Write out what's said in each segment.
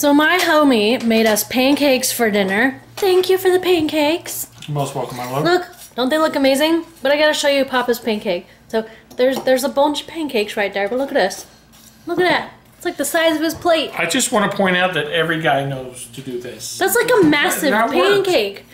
So my homie made us pancakes for dinner. Thank you for the pancakes. You're most welcome, my love. Look, don't they look amazing? But I gotta show you Papa's pancake. So there's a bunch of pancakes right there, but look at this. Look at that. It's like the size of his plate. I just want to point out that every guy knows to do this. That's like a massive pancake.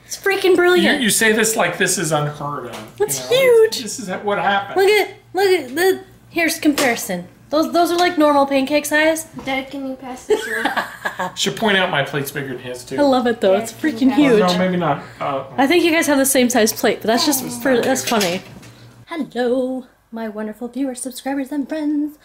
It's freaking brilliant. You say this like this is unheard of. It's huge. This is what happened. Look at the. Here's comparison. Those are like normal pancake size. Dad, can you pass this around? Should point out my plate's bigger than his too. I love it though. Yeah, it's freaking huge. No, maybe not. I think you guys have the same size plate, but that's just that's funny. Hello, my wonderful viewers, subscribers, and friends.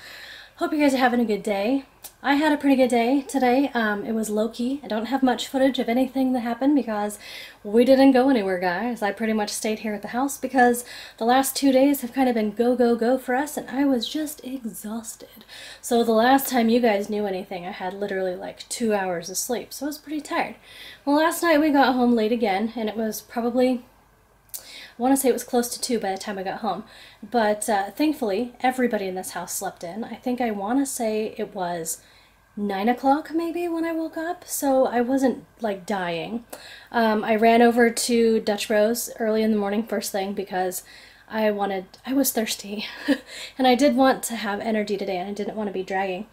Hope you guys are having a good day. I had a pretty good day today. It was low-key. I don't have much footage of anything that happened because we didn't go anywhere, guys. I pretty much stayed here at the house because the last 2 days have kind of been go, go, go for us, and I was just exhausted. So the last time you guys knew anything, I had literally like 2 hours of sleep, so I was pretty tired. Well, last night we got home late again, and it was probably... I want to say it was close to 2 by the time I got home, but thankfully everybody in this house slept in. I think I want to say it was 9 o'clock maybe when I woke up, so I wasn't like dying. I ran over to Dutch Bros early in the morning first thing because I was thirsty and I did want to have energy today and I didn't want to be dragging.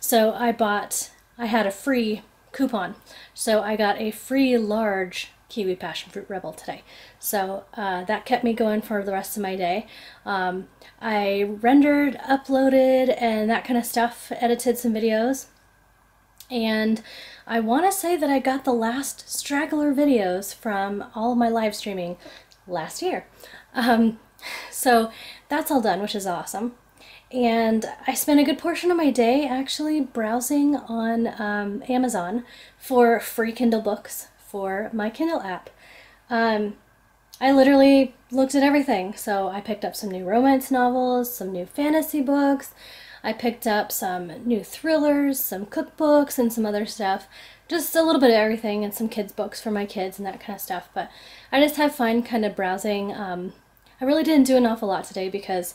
So I had a free coupon, so I got a free large kiwi passion fruit rebel today. So that kept me going for the rest of my day. I rendered, uploaded, and that kind of stuff, edited some videos. And I want to say that I got the last straggler videos from all of my live streaming last year. So that's all done, which is awesome. And I spent a good portion of my day actually browsing on Amazon for free Kindle books for my Kindle app. I literally looked at everything. So I picked up some new romance novels, some new fantasy books. I picked up some new thrillers, some cookbooks, and some other stuff. Just a little bit of everything, and some kids' books for my kids and that kind of stuff. But I just had fun kind of browsing. I really didn't do an awful lot today because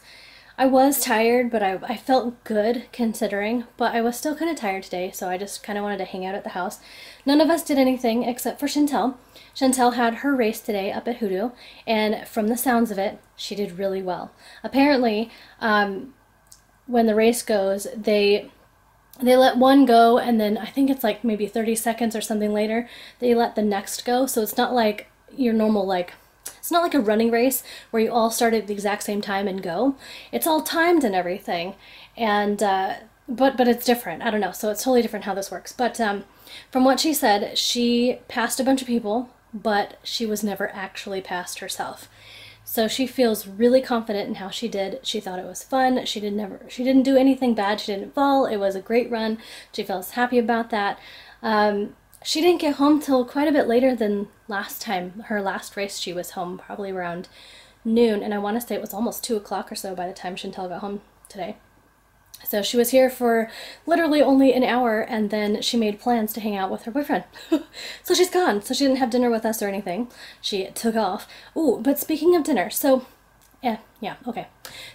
I was tired, but I felt good considering, but I was still kind of tired today, so I just kind of wanted to hang out at the house. None of us did anything except for Chantel. Chantel had her race today up at Hoodoo, and from the sounds of it, she did really well. Apparently, when the race goes, they let one go, and then I think it's like maybe 30 seconds or something later, they let the next go, so it's not like your normal it's not like a running race where you all start at the exact same time and go. It's all timed and everything, and but it's different. I don't know, so it's totally different how this works. But from what she said, she passed a bunch of people, but she was never actually passed herself. So she feels really confident in how she did. She thought it was fun. She didn't do anything bad. She didn't fall. It was a great run. She feels happy about that. She didn't get home till quite a bit later than last time. Her last race, she was home probably around noon, and I want to say it was almost 2 o'clock or so by the time Chantel got home today. So she was here for literally only an hour, and then she made plans to hang out with her boyfriend. So she's gone. So she didn't have dinner with us or anything. She took off. Ooh, but speaking of dinner, so yeah, okay.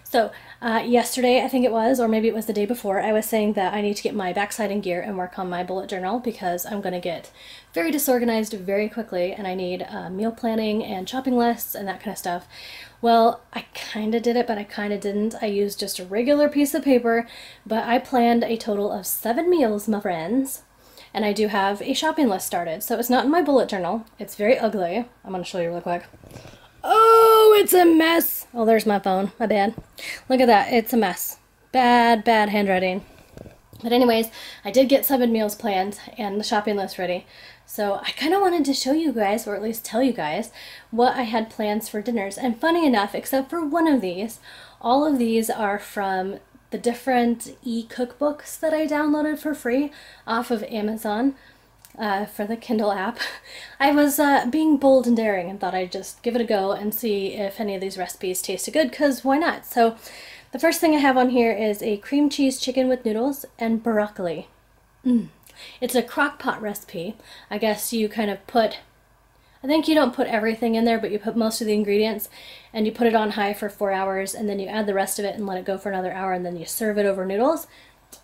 So yesterday, I think it was, or maybe it was the day before, I was saying that I need to get my backside in gear and work on my bullet journal because I'm going to get very disorganized very quickly, and I need meal planning and shopping lists and that kind of stuff. Well, I kind of did it, but I kind of didn't. I used just a regular piece of paper, but I planned a total of 7 meals, my friends. And I do have a shopping list started. So it's not in my bullet journal. It's very ugly. I'm going to show you real quick. Oh, it's a mess. Oh, there's my phone. My bad. Look at that. It's a mess. Bad, bad handwriting. But anyways, I did get 7 meals planned and the shopping list ready. So I kind of wanted to show you guys, or at least tell you guys, what I had plans for dinners. And funny enough, except for one of these, all of these are from the different e-cookbooks that I downloaded for free off of Amazon. For the Kindle app. I was being bold and daring and thought I'd just give it a go and see if any of these recipes tasted good, because why not? So the first thing I have on here is a cream cheese chicken with noodles and broccoli. It's a crock pot recipe. I guess you kind of put, I think you don't put everything in there, but you put most of the ingredients and you put it on high for 4 hours, and then you add the rest of it and let it go for another hour, and then you serve it over noodles.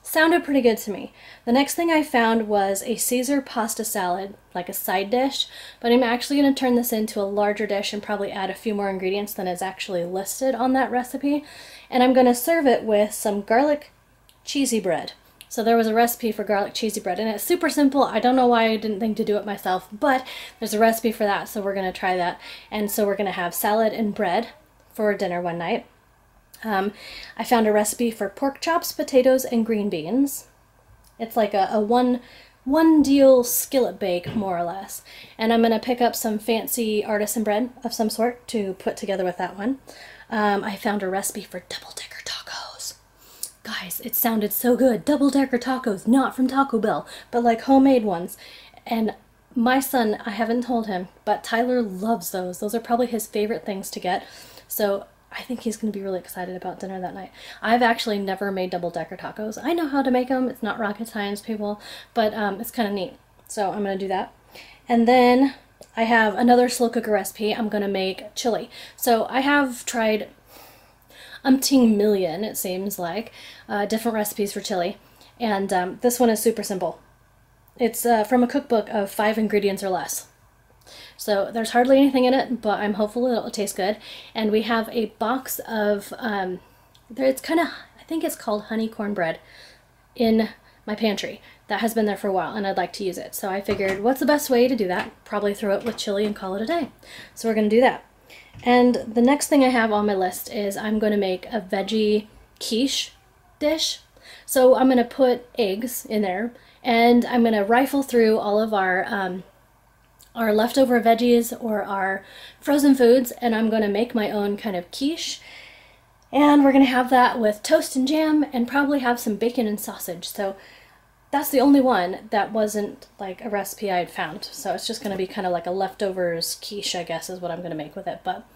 sounded pretty good to me. The next thing I found was a Caesar pasta salad, like a side dish, but I'm actually going to turn this into a larger dish and probably add a few more ingredients than is actually listed on that recipe. And I'm going to serve it with some garlic cheesy bread. So there was a recipe for garlic cheesy bread, and it's super simple. I don't know why I didn't think to do it myself, but there's a recipe for that, so we're going to try that. And so we're going to have salad and bread for dinner one night. I found a recipe for pork chops, potatoes, and green beans. It's like a one deal skillet bake, more or less. And I'm going to pick up some fancy artisan bread of some sort to put together with that one. I found a recipe for double-decker tacos. Guys, it sounded so good. Double-decker tacos, not from Taco Bell, but like homemade ones. And my son, I haven't told him, but Tyler loves those. Those are probably his favorite things to get. So I think he's going to be really excited about dinner that night. I've actually never made double-decker tacos. I know how to make them. It's not rocket science, people, but it's kind of neat. So I'm going to do that. And then I have another slow cooker recipe. I'm going to make chili. So I have tried umpteen million, it seems like, different recipes for chili. And this one is super simple. It's from a cookbook of 5 ingredients or less. So there's hardly anything in it, but I'm hopeful it'll taste good. And we have a box of, it's kind of, I think it's called honey cornbread in my pantry. That has been there for a while, and I'd like to use it. So I figured, what's the best way to do that? Probably throw it with chili and call it a day. So we're going to do that. And the next thing I have on my list is I'm going to make a veggie quiche dish. So I'm going to put eggs in there, and I'm going to rifle through all of our leftover veggies or our frozen foods, and I'm going to make my own kind of quiche. And we're going to have that with toast and jam and probably have some bacon and sausage. So that's the only one that wasn't like a recipe I had found. So it's just going to be kind of like a leftovers quiche, I guess, is what I'm going to make with it. But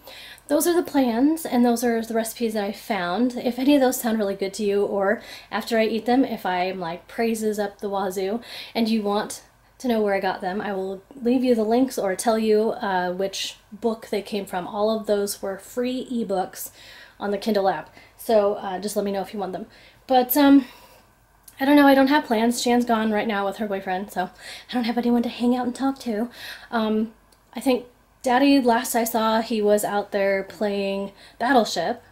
those are the plans, and those are the recipes that I found. If any of those sound really good to you, or after I eat them, if I'm like praises up the wazoo and you want to know where I got them, I will leave you the links or tell you which book they came from. All of those were free ebooks on the Kindle app. So just let me know if you want them. But I don't know, I don't have plans. Jan's gone right now with her boyfriend, so I don't have anyone to hang out and talk to. I think Daddy, last I saw, he was out there playing Battleship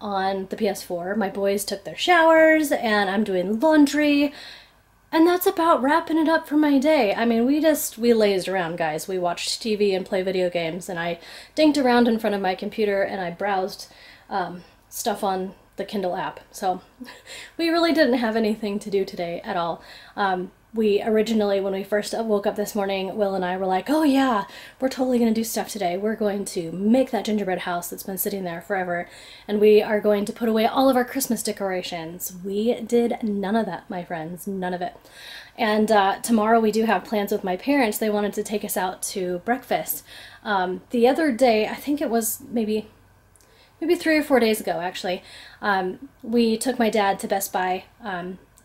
on the PS4. My boys took their showers, and I'm doing laundry. And that's about wrapping it up for my day. I mean, we lazed around, guys. We watched TV and played video games, and I dinked around in front of my computer, and I browsed stuff on the Kindle app. So we really didn't have anything to do today at all. We originally, when we first woke up this morning, Will and I were like, oh yeah, we're totally going to do stuff today. We're going to make that gingerbread house that's been sitting there forever, and we are going to put away all of our Christmas decorations. We did none of that, my friends, none of it. And tomorrow we do have plans with my parents. They wanted to take us out to breakfast. The other day, I think it was maybe 3 or 4 days ago, actually, we took my dad to Best Buy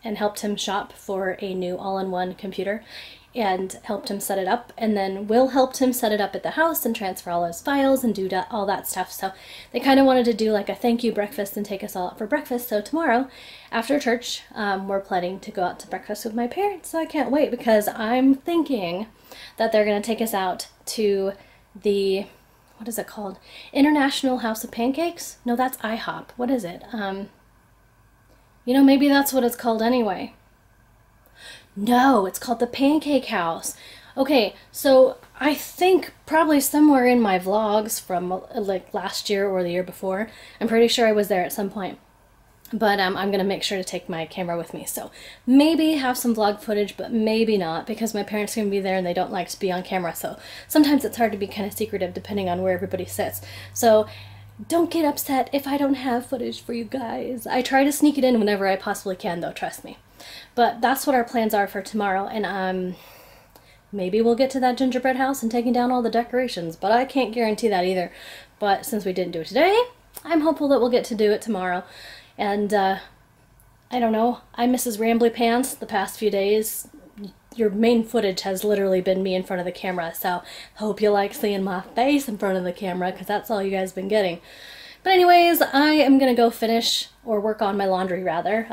and helped him shop for a new all-in-one computer and helped him set it up. And then Will helped him set it up at the house and transfer all his files and do all that stuff. So they kind of wanted to do like a thank you breakfast and take us all out for breakfast. So tomorrow, after church, we're planning to go out to breakfast with my parents. So I can't wait, because I'm thinking that they're going to take us out to the, what is it called? International House of Pancakes? No, that's IHOP. What is it? You know, maybe that's what it's called anyway. No, it's called the Pancake House. Okay, so I think probably somewhere in my vlogs from like last year or the year before, I'm pretty sure I was there at some point. But I'm going to make sure to take my camera with me. So maybe have some vlog footage, but maybe not, because my parents are going to be there and they don't like to be on camera. So sometimes it's hard to be kind of secretive depending on where everybody sits. So don't get upset if I don't have footage for you guys. I try to sneak it in whenever I possibly can, though, trust me. But that's what our plans are for tomorrow, and maybe we'll get to that gingerbread house and taking down all the decorations, but I can't guarantee that either. But since we didn't do it today, I'm hopeful that we'll get to do it tomorrow. And I don't know, I'm Mrs. Rambly Pants the past few days. Your main footage has literally been me in front of the camera, so hope you like seeing my face in front of the camera, because that's all you guys been getting. But anyways, I am gonna go finish, or work on my laundry rather.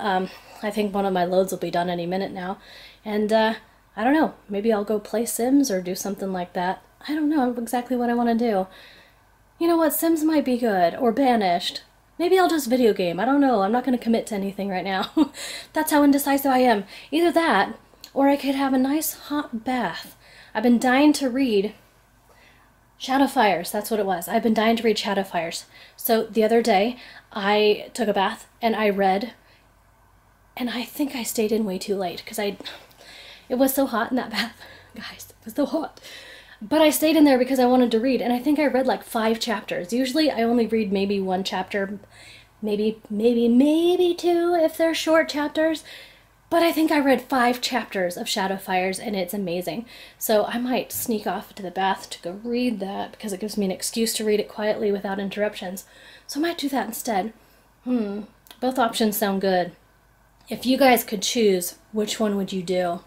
I think one of my loads will be done any minute now. And I don't know, maybe I'll go play Sims or do something like that. I don't know exactly what I want to do. You know what, Sims might be good, or Banished. Maybe I'll just video game, I don't know, I'm not going to commit to anything right now. That's how indecisive I am. Either that, or I could have a nice hot bath. I've been dying to read Shadowfires, that's what it was. I've been dying to read Shadowfires. So the other day, I took a bath and I read, and I think I stayed in way too late because it was so hot in that bath. Guys, it was so hot. But I stayed in there because I wanted to read, and I think I read like 5 chapters. Usually I only read maybe 1 chapter, maybe 2 if they're short chapters. But I think I read 5 chapters of Shadowfires, and it's amazing. So I might sneak off to the bath to go read that, because it gives me an excuse to read it quietly without interruptions. So I might do that instead. Both options sound good. If you guys could choose, which one would you do?